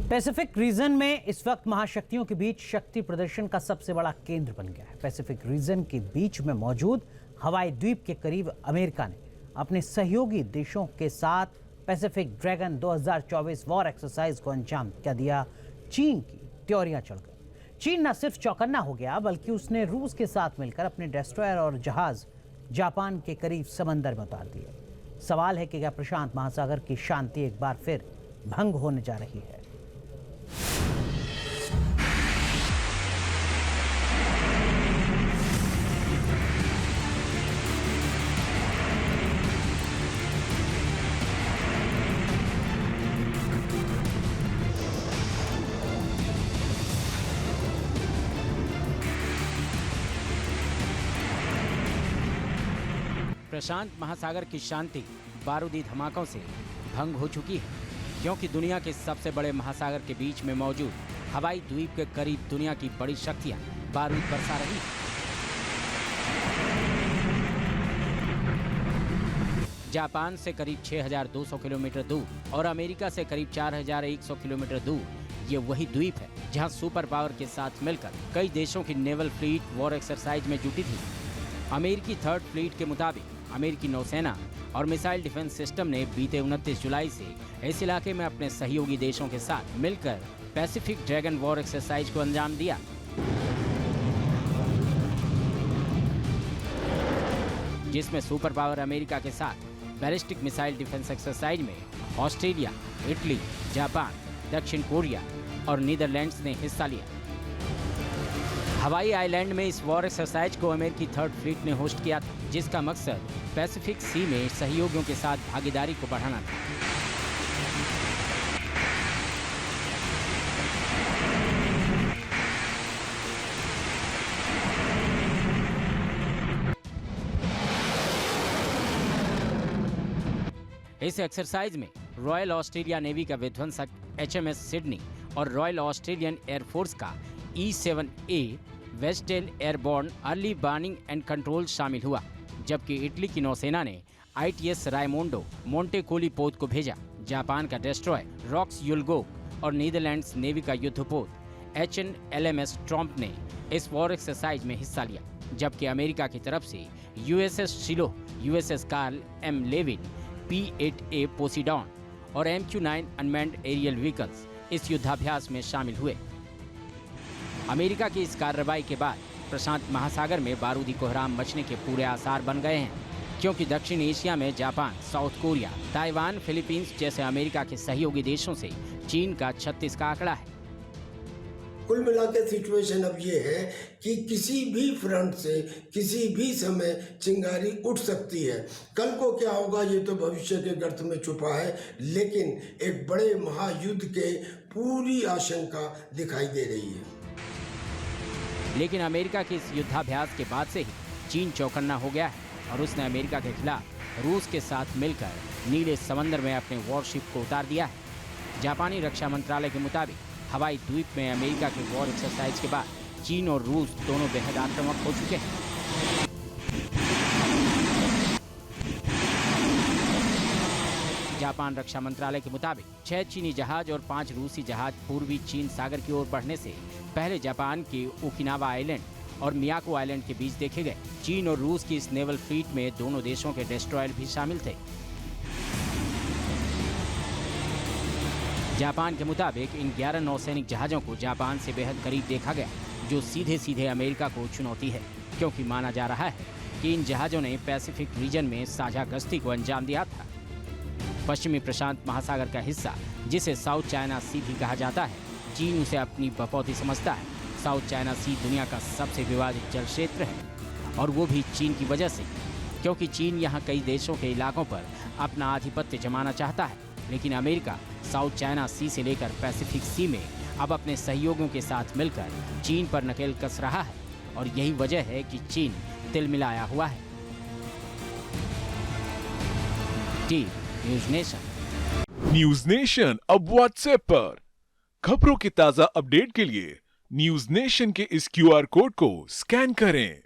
Pacific region में इस वक्त महाशक्तियों के बीच शक्ति प्रदर्शन का सबसे बड़ा केंद्र बन गया है। पैसिफिक रीजन के बीच में मौजूद हवाई द्वीप के करीब अमेरिका ने अपने सहयोगी देशों के साथ पैसिफिक ड्रैगन 2024 वॉर एक्सरसाइज को अंजाम क्या दिया। चीन की त्योरियां चढ़ गई। चीन न सिर्फ चौकन्ना हो गया बल्कि उसने रूस के साथ मिलकर अपने डेस्ट्रॉयर और जहाज जापान के करीब समंदर में उतार दिए। सवाल है कि क्या प्रशांत महासागर की शांति एक बार फिर भंग होने जा रही है। प्रशांत महासागर की शांति बारूदी धमाकों से भंग हो चुकी है, क्योंकि दुनिया के सबसे बड़े महासागर के बीच में मौजूद हवाई द्वीप के करीब दुनिया की बड़ी शक्तियां बारूद बरसा रही हैं। जापान से करीब 6,200 किलोमीटर दूर और अमेरिका से करीब 4,100 किलोमीटर दूर ये वही द्वीप है जहां सुपर पावर के साथ मिलकर कई देशों की नेवल फ्लीट वॉर एक्सरसाइज में जुटी थी। अमेरिकी थर्ड फ्लीट के मुताबिक अमेरिकी नौसेना और मिसाइल डिफेंस सिस्टम ने बीते 29 जुलाई से इस इलाके में अपने सहयोगी देशों के साथ मिलकर पैसिफिक ड्रैगन वॉर एक्सरसाइज को अंजाम दिया। जिसमें सुपर पावर अमेरिका के साथ बैलिस्टिक मिसाइल डिफेंस एक्सरसाइज में ऑस्ट्रेलिया, इटली, जापान, दक्षिण कोरिया और नीदरलैंड्स ने हिस्सा लिया। हवाई आइलैंड में इस वॉर एक्सरसाइज को अमेरिकी थर्ड फ्लीट ने होस्ट किया था, जिसका मकसद पैसिफिक सी में सहयोगियों के साथ भागीदारी को बढ़ाना था। इस एक्सरसाइज में रॉयल ऑस्ट्रेलिया नेवी का विध्वंसक HMS सिडनी और रॉयल ऑस्ट्रेलियन एयरफोर्स का E-7A Wedgetail airborne early warning and control शामिल हुआ, जबकि इटली की नौसेना ने ITS रायमोंडो मोंटेकोली पोत को भेजा। जापान का डेस्ट्रॉयर रॉक्स युलगोक और नीदरलैंड्स नेवी का युद्धपोत HNLMS ट्रम्प ने इस वॉर एक्सरसाइज में हिस्सा लिया, जबकि अमेरिका की तरफ से USS Shiloh, USS Carl M Levin, P-8A Poseidon और MQ-9 अनमैन्ड एरियल व्हीकल्स इस युद्धाभ्यास में शामिल हुए। अमेरिका की इस कार्रवाई के बाद प्रशांत महासागर में बारूदी कोहराम मचने के पूरे आसार बन गए हैं, क्योंकि दक्षिण एशिया में Japan, south Korea, Taiwan, Philippines जैसे अमेरिका के सहयोगी देशों से चीन का 36 का आंकड़ा है। कुल मिलाकर सिचुएशन अब ये है कि किसी भी फ्रंट से किसी भी समय चिंगारी उठ सकती है। कल को क्या होगा ये तो भविष्य के गर्त में छुपा है, लेकिन एक बड़े महायुद्ध के पूरी आशंका दिखाई दे रही है। लेकिन अमेरिका के इस युद्धाभ्यास के बाद से ही चीन चौकन्ना हो गया है और उसने अमेरिका के खिलाफ रूस के साथ मिलकर नीले समंदर में अपने वॉरशिप को उतार दिया है। जापानी रक्षा मंत्रालय के मुताबिक हवाई द्वीप में अमेरिका के वॉर एक्सरसाइज के बाद चीन और रूस दोनों बेहद आक्रामक हो चुके हैं। जापान रक्षा मंत्रालय के मुताबिक 6 चीनी जहाज और 5 रूसी जहाज पूर्वी चीन सागर की ओर बढ़ने से पहले जापान के ओकिनावा आइलैंड और मियाको आइलैंड के बीच देखे गए। चीन और रूस की इस नेवल फ्लीट में दोनों देशों के डेस्ट्रॉयर भी शामिल थे। जापान के मुताबिक इन 11 नौसैनिक जहाजों को जापान से बेहद करीब देखा गया, जो सीधे सीधे अमेरिका को चुनौती है, क्योंकि माना जा रहा है कि इन जहाजों ने पैसिफिक रीजन में साझा गश्ती को अंजाम दिया था। पश्चिमी प्रशांत महासागर का हिस्सा, जिसे साउथ चाइना सी भी कहा जाता है, चीन उसे अपनी बपौती समझता है। साउथ चाइना सी दुनिया का सबसे विवादित जल क्षेत्र है, और वो भी चीन की वजह से, क्योंकि चीन यहाँ कई देशों के इलाकों पर अपना आधिपत्य जमाना चाहता है। लेकिन अमेरिका साउथ चाइना सी से लेकर पैसिफिक सी में अब अपने सहयोगियों के साथ मिलकर चीन पर नकेल कस रहा है, और यही वजह है कि चीन तिलमिलाया हुआ है। न्यूज नेशन अब व्हाट्सएप पर खबरों के ताजा अपडेट के लिए न्यूज नेशन के इस QR कोड को स्कैन करें।